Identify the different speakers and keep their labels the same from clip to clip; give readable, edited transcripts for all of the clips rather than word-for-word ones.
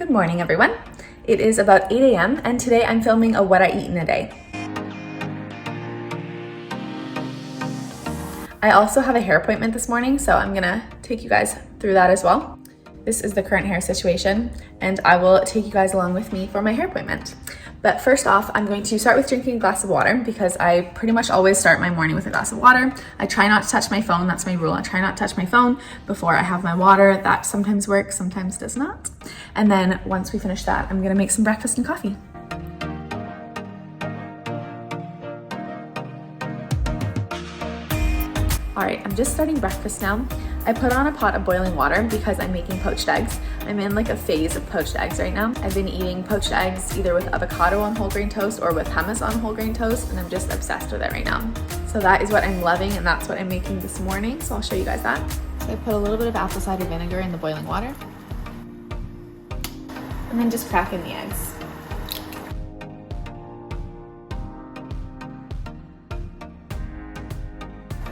Speaker 1: Good morning, everyone. It is about 8 a.m. and today I'm filming a what I eat in a day. I also have a hair appointment this morning, so I'm gonna take you guys through that as well. This is the current hair situation, and I will take you guys along with me for my hair appointment. But first off, I'm going to start with drinking a glass of water because I pretty much always start my morning with a glass of water. I try not to touch my phone, that's my rule. I try not to touch my phone before I have my water. That sometimes works, sometimes does not. And then once we finish that, I'm gonna make some breakfast and coffee. All right, I'm just starting breakfast now. I put on a pot of boiling water because I'm making poached eggs. I'm in like a phase of poached eggs right now. I've been eating poached eggs either with avocado on whole grain toast or with hummus on whole grain toast, and I'm just obsessed with it right now. So that is what I'm loving, and that's what I'm making this morning. So I'll show you guys that. So I put a little bit of apple cider vinegar in the boiling water, and then just crack in the eggs.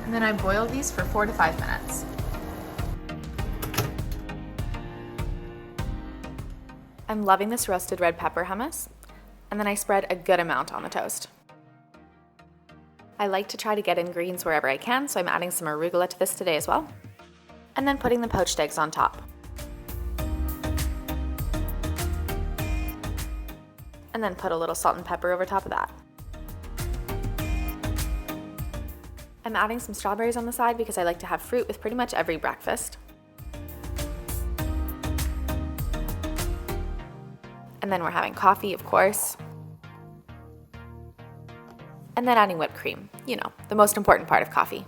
Speaker 1: And then I boil these for 4 to 5 minutes. I'm loving this roasted red pepper hummus, and then I spread a good amount on the toast. I like to try to get in greens wherever I can, so I'm adding some arugula to this today as well, and then putting the poached eggs on top. And then put a little salt and pepper over top of that. I'm adding some strawberries on the side because I like to have fruit with pretty much every breakfast. And then we're having coffee, of course. And then adding whipped cream, you know, the most important part of coffee.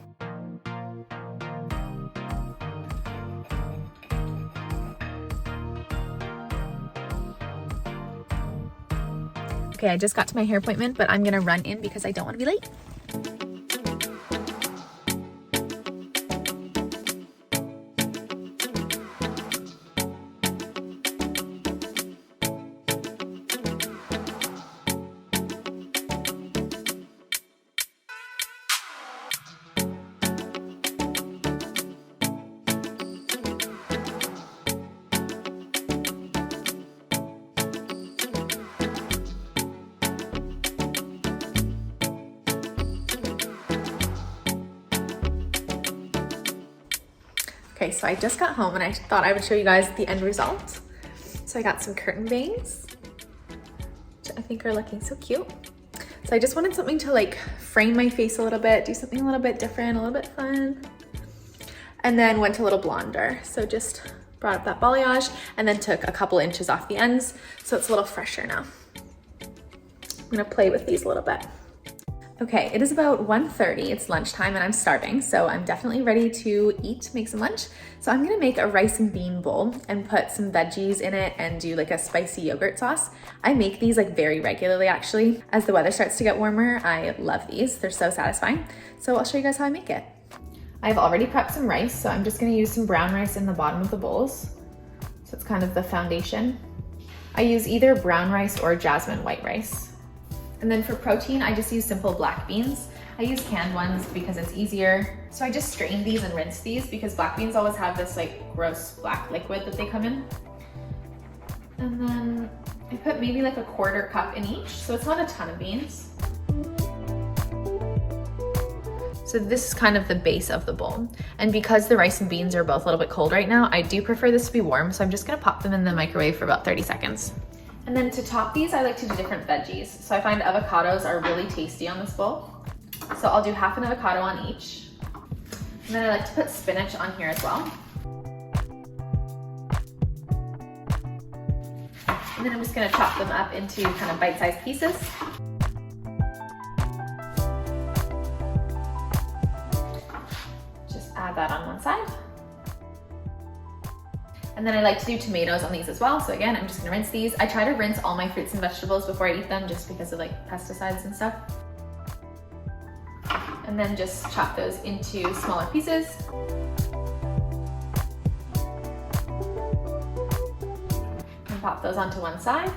Speaker 1: Okay, I just got to my hair appointment, but I'm gonna run in because I don't want to be late. Okay, so I just got home and I thought I would show you guys the end result. So I got some curtain bangs, which I think are looking so cute. So I just wanted something to like frame my face a little bit, do something a little bit different, a little bit fun. And then went a little blonder. So just brought up that balayage and then took a couple inches off the ends. So it's a little fresher now. I'm gonna play with these a little bit. Okay, it is about 1:30, it's lunchtime and I'm starving, so I'm definitely ready to eat, make some lunch. So I'm gonna make a rice and bean bowl and put some veggies in it and do like a spicy yogurt sauce. I make these like very regularly actually. As the weather starts to get warmer, I love these, they're so satisfying. So I'll show you guys how I make it. I've already prepped some rice, so I'm just gonna use some brown rice in the bottom of the bowls. So it's kind of the foundation. I use either brown rice or jasmine white rice. And then for protein, I just use simple black beans. I use canned ones because it's easier. So I just strain these and rinse these because black beans always have this like gross black liquid that they come in. And then I put maybe like a 1/4 cup in each, so it's not a ton of beans. So this is kind of the base of the bowl. And because the rice and beans are both a little bit cold right now, I do prefer this to be warm, so I'm just gonna pop them in the microwave for about 30 seconds. And then to top these, I like to do different veggies. So I find avocados are really tasty on this bowl. So I'll do half an avocado on each. And then I like to put spinach on here as well. And then I'm just gonna chop them up into kind of bite-sized pieces. Just add that on one side. And then I like to do tomatoes on these as well. So again, I'm just gonna rinse these. I try to rinse all my fruits and vegetables before I eat them just because of like pesticides and stuff. And then just chop those into smaller pieces. And pop those onto one side.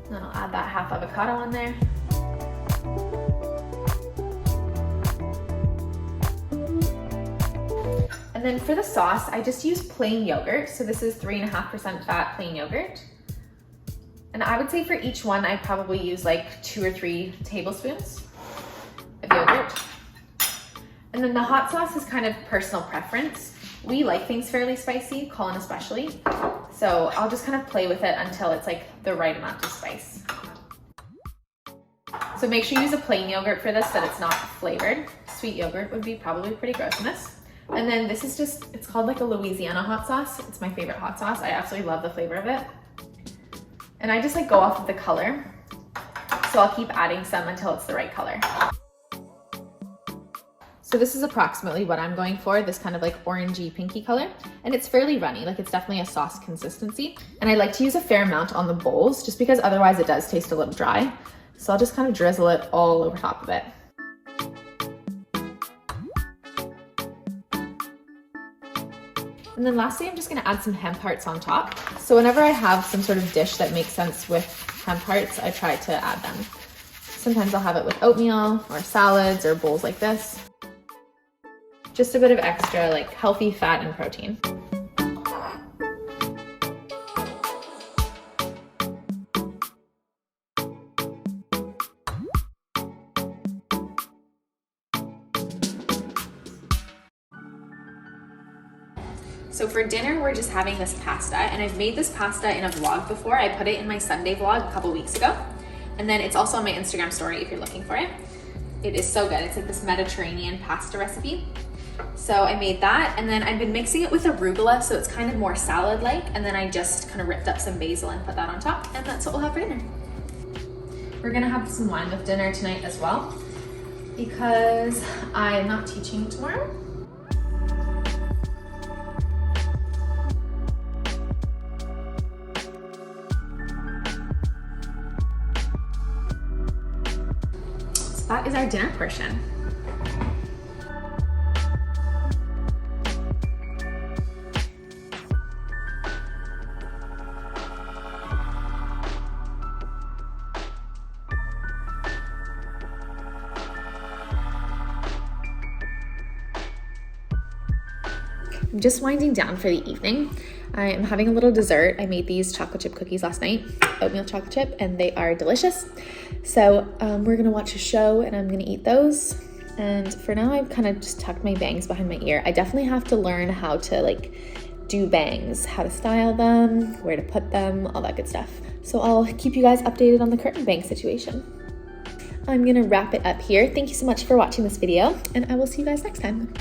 Speaker 1: Then I'll add that half avocado on there. And then for the sauce, I just use plain yogurt. So this is 3.5% fat plain yogurt. And I would say for each one, I probably use like 2 or 3 tablespoons of yogurt. And then the hot sauce is kind of personal preference. We like things fairly spicy, Colin especially. So I'll just kind of play with it until it's like the right amount of spice. So make sure you use a plain yogurt for this, that it's not flavored. Sweet yogurt would be probably pretty gross in this. And then this is just, it's called like a Louisiana hot sauce. It's my favorite hot sauce. I absolutely love the flavor of it. And I just like go off of the color. So I'll keep adding some until it's the right color. So this is approximately what I'm going for, this kind of like orangey pinky color. And it's fairly runny, like it's definitely a sauce consistency. And I like to use a fair amount on the bowls just because otherwise it does taste a little dry. So I'll just kind of drizzle it all over top of it. And then lastly, I'm just gonna add some hemp hearts on top. So whenever I have some sort of dish that makes sense with hemp hearts, I try to add them. Sometimes I'll have it with oatmeal or salads or bowls like this. Just a bit of extra like healthy fat and protein. So for dinner, we're just having this pasta, and I've made this pasta in a vlog before. I put it in my Sunday vlog a couple weeks ago. And then it's also on my Instagram story if you're looking for it. It is so good. It's like this Mediterranean pasta recipe. So I made that, and then I've been mixing it with arugula, so it's kind of more salad-like, and then I just kind of ripped up some basil and put that on top, and that's what we'll have for dinner. We're gonna have some wine with dinner tonight as well, because I'm not teaching tomorrow. So that is our dinner portion. I'm just winding down for the evening. I am having a little dessert. I made these chocolate chip cookies last night, oatmeal chocolate chip, and they are delicious. So we're gonna watch a show and I'm gonna eat those. And for now, I've kind of just tucked my bangs behind my ear. I definitely have to learn how to like do bangs, how to style them, where to put them, all that good stuff. So I'll keep you guys updated on the curtain bang situation. I'm gonna wrap it up here. Thank you so much for watching this video, and I will see you guys next time.